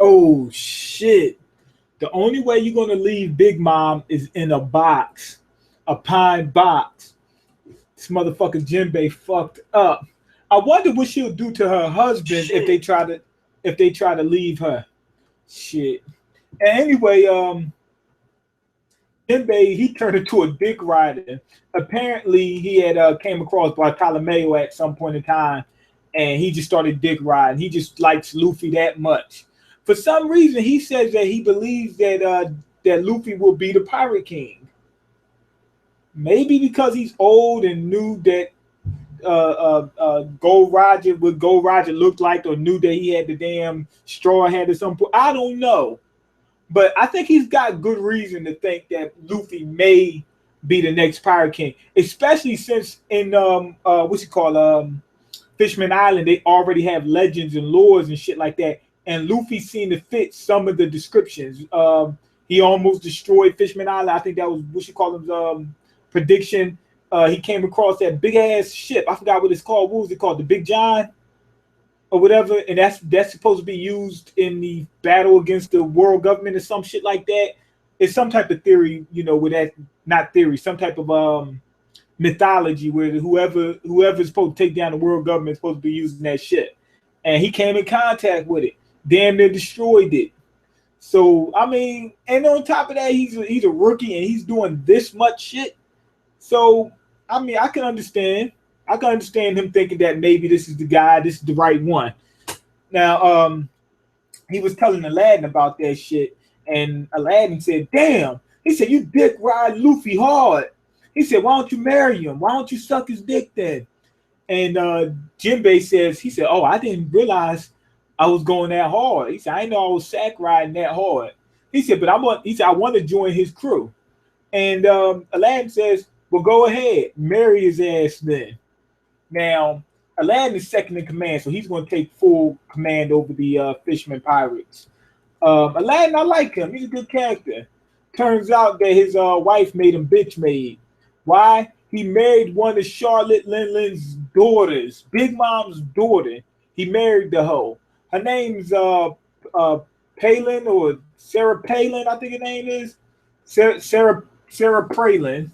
Oh shit. The only way you're gonna leave Big Mom is in a box, a pine box. This motherfucker Jinbei fucked up. I wonder what she'll do to her husband if they Shit. try to leave her. Shit. And anyway, Jinbei he turned into a dick rider. Apparently, he had came across Bartolomeo at some point in time, and he just started dick riding. He just likes Luffy that much. For some reason, he says that he believes that Luffy will be the Pirate King. Maybe because he's old and knew that Gold Roger what Gold Roger looked like, or knew that he had the damn straw hat at some point. I don't know. But I think he's got good reason to think that Luffy may be the next Pirate King, especially since in what's it called Fishman Island they already have legends and lores and shit like that, and Luffy seemed to fit some of the descriptions. He almost destroyed Fishman Island. I think that was what you call him prediction. He came across that big ass ship. I forgot what it's called. What was it called? The Big John or whatever, and that's supposed to be used in the battle against the world government or some shit like that. It's some type of theory, with that not theory, some type of mythology where whoever's supposed to take down the world government is supposed to be using that shit. And he came in contact with it, damn near destroyed it. So I mean, and on top of that, he's a rookie and he's doing this much shit. So I mean, I can understand. I can understand him thinking that maybe this is the guy, this is the right one. Now, he was telling Aladdin about that shit, and Aladdin said, "Damn," he said, "you dick ride Luffy hard." He said, "Why don't you marry him? Why don't you suck his dick then?" And Jinbei says, he said, "Oh, I didn't realize I was going that hard." He said, "I didn't know I was sack riding that hard." He said, "But I want to join his crew." And Aladdin says, "Well, go ahead, marry his ass then." Now, Aladdin is second in command, so he's going to take full command over the fishermen pirates. Aladdin, I like him. He's a good character. Turns out that his wife made him bitch made. Why? He married one of Charlotte Linlin's daughters, Big Mom's daughter. He married the hoe. Her name's Palin or Sarah Palin, I think her name is. Sarah Palin.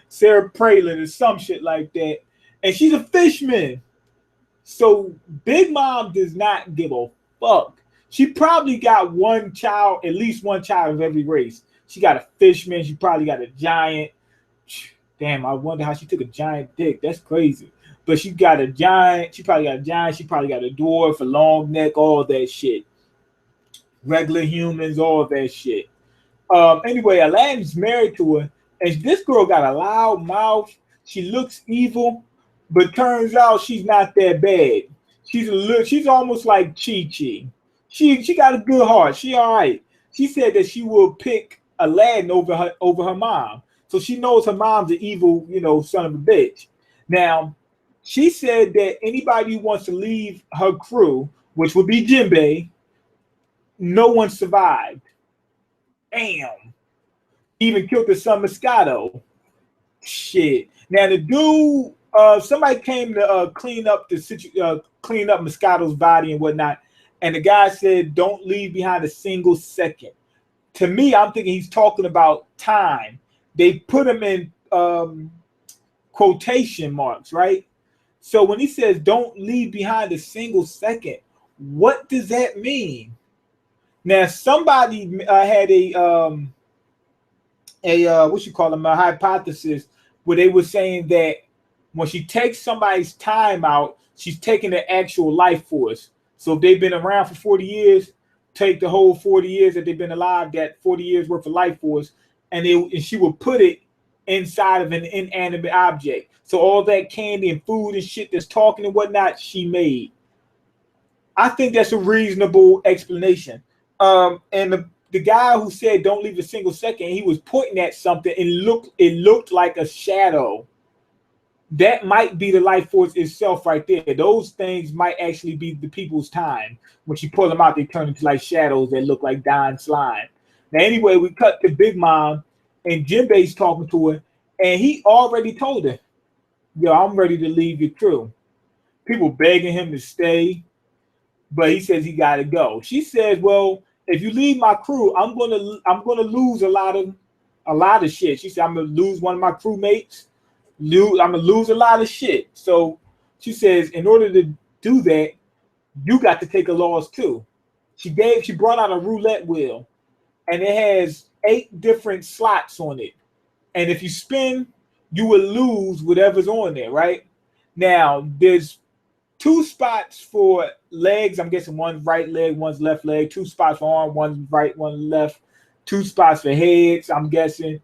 Sarah Palin or some shit like that. And she's a fishman. So Big Mom does not give a fuck. She probably got one child, at least one child of every race. She got a fishman. She probably got a giant. Damn, I wonder how she took a giant dick. That's crazy. But she got a giant. She probably got a giant. She probably got a dwarf, a long neck, all that shit. Regular humans, all that shit. Anyway, Aladdin's married to her, and this girl got a loud mouth. She looks evil, but turns out she's not that bad. She's almost like Chi Chi. She got a good heart. She all right. She said that she will pick Aladdin over her mom. So she knows her mom's an evil, son of a bitch. Now, she said that anybody who wants to leave her crew, which would be Jinbei, no one survived. Damn. Even killed the son Moscato. Shit. Now the dude, somebody came to clean up clean up Moscato's body and whatnot, and the guy said, "Don't leave behind a single second." To me, I'm thinking he's talking about time. They put him in quotation marks, right? So when he says, "Don't leave behind a single second," what does that mean? Now somebody had a what you call them, a hypothesis where they were saying that when she takes somebody's time out, she's taking the actual life force. So if they've been around for 40 years, take the whole 40 years that they've been alive, that 40 years worth of life force, and she will put it inside of an inanimate object. So all that candy and food and shit that's talking and whatnot, she made. I think that's a reasonable explanation. And the guy who said don't leave a single second, he was pointing at something and it looked like a shadow. That might be the life force itself right there. Those things might actually be the people's time. When you pull them out, they turn into like shadows that look like dying slime. Now, anyway, we cut to Big Mom, and Jinbei's talking to her, and he already told her, "Yo, I'm ready to leave your crew." People begging him to stay. but he says he got to go. She says, "Well, if you leave my crew, I'm gonna lose a lot of shit." She said, "I'm gonna lose one of my crewmates. I'm gonna lose a lot of shit." So she says, in order to do that, you got to take a loss too. She brought out a roulette wheel, and it has 8 different slots on it. And if you spin, you will lose whatever's on there, right? Now, there's 2 spots for legs. I'm guessing one's right leg, one's left leg. 2 spots for arm, one's right, one left. 2 spots for heads, I'm guessing.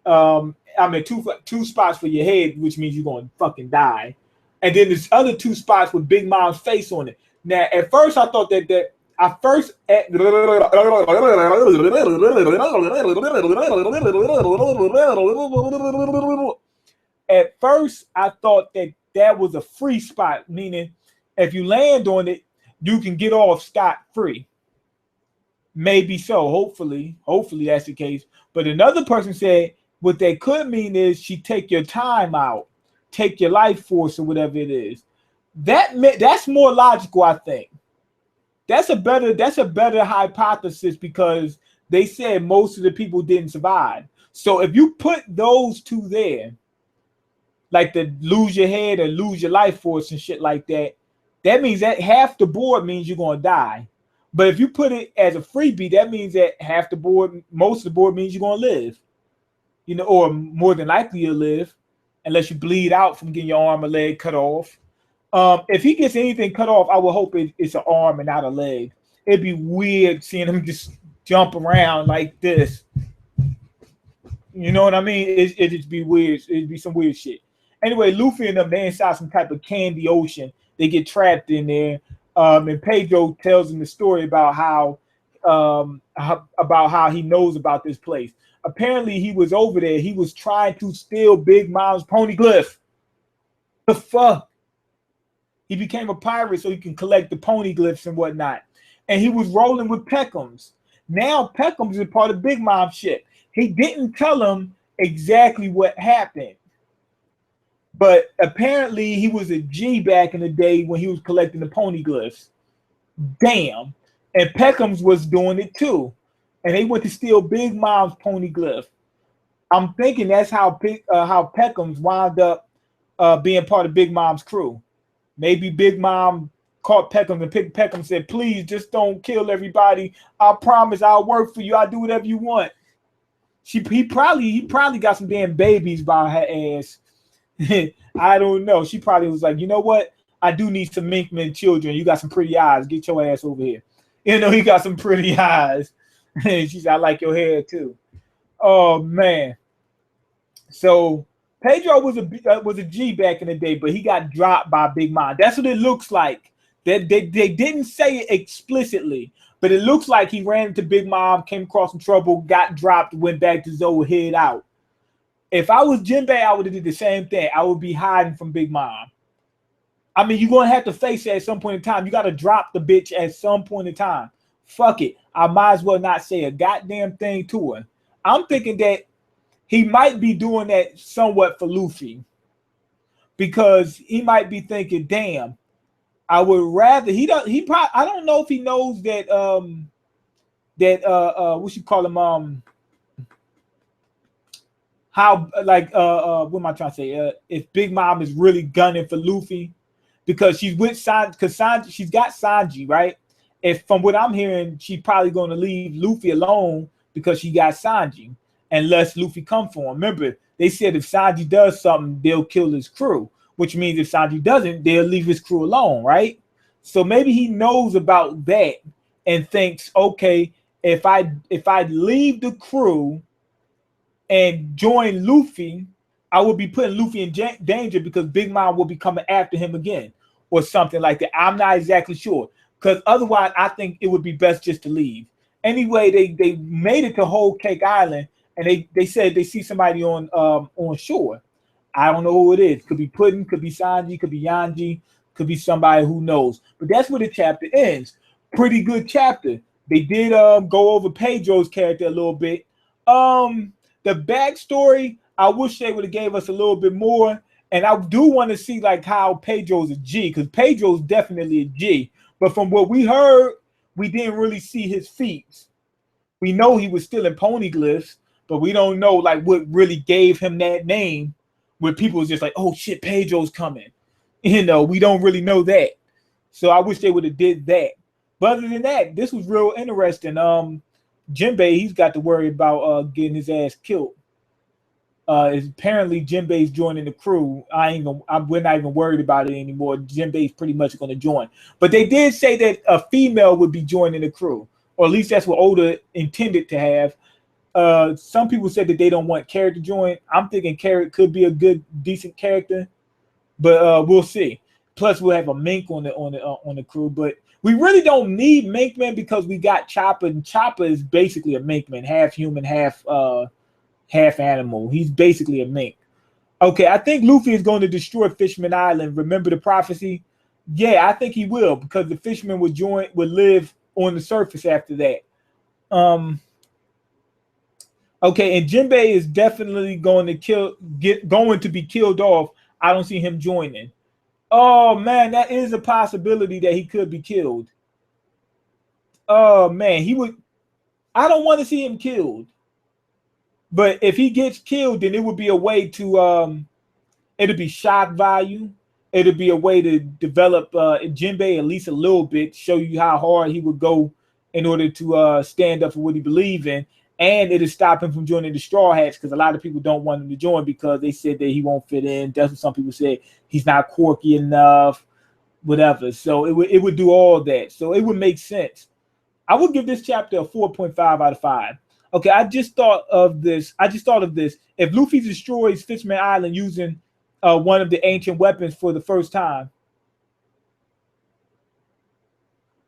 Two spots for your head, which means you're going to fucking die. And then there's other 2 spots with Big Mom's face on it. Now, at first, I thought that at first I thought that was a free spot, meaning if you land on it, you can get off scot-free. Maybe so. Hopefully that's the case. But another person said what that could mean is she take your time out, take your life force or whatever it is. That's more logical, I think. That's a better hypothesis because they said most of the people didn't survive. So if you put those 2 there, like to lose your head or lose your life force and shit like that, that means that half the board means you're gonna die. But if you put it as a freebie, that means that most of the board means you're gonna live. You know, or more than likely you'll live, unless you bleed out from getting your arm or leg cut off. If he gets anything cut off, I would hope it's an arm and not a leg. It'd be weird seeing him just jump around like this. You know what I mean? It'd just be weird. It'd be some weird shit. Anyway, Luffy and them, they inside some type of candy ocean. They get trapped in there. And Pedro tells them the story about how he knows about this place. Apparently, he was over there. He was trying to steal Big Mom's poneglyph. The fuck? He became a pirate so he can collect the poneglyphs and whatnot. And he was rolling with Peckham's. Now Peckham's is part of Big Mom's ship. He didn't tell him exactly what happened. But apparently he was a G back in the day when he was collecting the poneglyphs. Damn. And Peckham's was doing it too. And they went to steal Big Mom's poneglyph. I'm thinking that's how Peckham's wound up being part of Big Mom's crew. Maybe Big Mom caught Peckham and Peckham said, "Please, just don't kill everybody. I promise I'll work for you. I'll do whatever you want." He probably got some damn babies by her ass. I don't know. She probably was like, "You know what? I do need some Minkman children. You got some pretty eyes. Get your ass over here." You know, he got some pretty eyes. She said, "I like your hair too." Oh man. So Pedro was a G back in the day, but he got dropped by Big Mom. That's what it looks like. They didn't say it explicitly, but it looks like he ran into Big Mom, came across some trouble, got dropped, went back to Zoe, hid out. If I was Jinbei, I would have did the same thing. I would be hiding from Big Mom. I mean, you're going to have to face it at some point in time. You got to drop the bitch at some point in time. Fuck it. I might as well not say a goddamn thing to her. I'm thinking that he might be doing that somewhat for Luffy because he might be thinking, damn, I would rather I don't know if he knows that what you call him how like what am I trying to say? If Big Mom is really gunning for Luffy because she's with Sanji, because she's got Sanji, right? If from what I'm hearing, she's probably going to leave Luffy alone because she got Sanji. Unless Luffy come for him. Remember, they said if Sanji does something, they'll kill his crew, which means if Sanji doesn't, they'll leave his crew alone, right? So maybe he knows about that and thinks, okay, if I leave the crew and join Luffy, I will be putting Luffy in danger because Big Mom will be coming after him again or something like that. I'm not exactly sure because otherwise I think it would be best just to leave. Anyway, they made it to Whole Cake Island. And they said they see somebody on shore. I don't know who it is. Could be Puddin', could be Sanji, could be Yanji, could be somebody who knows. But that's where the chapter ends. Pretty good chapter. They did go over Pedro's character a little bit. The backstory, I wish they would have gave us a little bit more. And I do want to see like how Pedro's a G, because Pedro's definitely a G. But from what we heard, we didn't really see his feats. We know he was still in poneglyphs, but we don't know like what really gave him that name. Where people was just like, "Oh shit, Pedro's coming," we don't really know that. So I wish they would have did that. But other than that, this was real interesting. Jinbei, he's got to worry about getting his ass killed. Apparently Jinbei's joining the crew. We're not even worried about it anymore. Jinbei's pretty much going to join. But they did say that a female would be joining the crew, or at least that's what Oda intended to have. Some people said that they don't want Carrot to join. I'm thinking Carrot could be a good, decent character, but we'll see. Plus, we'll have a mink on the crew, but we really don't need Minkman because we got Chopper, and Chopper is basically a Minkman, half human, half animal. He's basically a mink. Okay, I think Luffy is going to destroy Fishman Island. Remember the prophecy? Yeah, I think he will because the fishermen would live on the surface after that. Okay, and Jinbei is definitely going to be killed off. I don't see him joining. Oh man, that is a possibility that he could be killed. Oh man, he would. I don't want to see him killed. But if he gets killed, then it would be a way to it'll be shock value. It'll be a way to develop Jinbei at least a little bit, show you how hard he would go in order to stand up for what he believes in. And it'll stop him from joining the Straw Hats because a lot of people don't want him to join because they said that he won't fit in. That's what some people said. He's not quirky enough, whatever. So it would do all that. So it would make sense. I would give this chapter a 4.5 out of 5. Okay, I just thought of this. If Luffy destroys Fishman Island using one of the ancient weapons for the first time,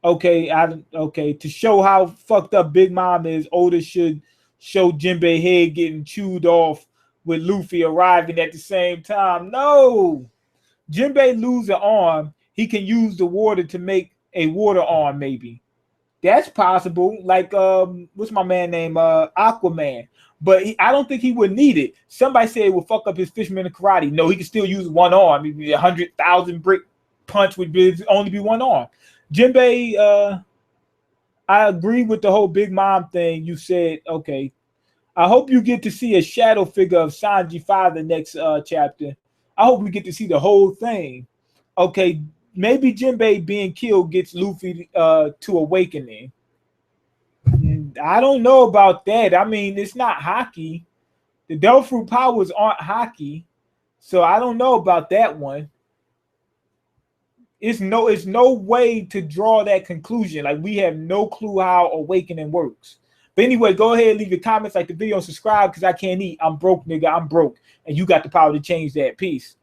to show how fucked up Big Mom is, Oda should show Jinbei head getting chewed off with Luffy arriving at the same time. No, Jinbei lose an arm. He can use the water to make a water arm, maybe. That's possible. Like, what's my man name? Aquaman. But I don't think he would need it. Somebody said it would fuck up his fisherman and karate. No, he can still use one arm. Maybe 100,000 brick punch would only be one arm. Jinbei, I agree with the whole Big Mom thing. You said, okay. I hope you get to see a shadow figure of Sanji father next chapter. I hope we get to see the whole thing. Okay. Maybe Jinbei being killed gets Luffy to awakening. I don't know about that. I mean, it's not hockey. The Devil Fruit powers aren't hockey. So I don't know about that one. It's no way to draw that conclusion. Like, we have no clue how awakening works. But anyway, go ahead and leave your comments, like the video, and subscribe because I can't eat. I'm broke, nigga. I'm broke. And you got the power to change that. Peace.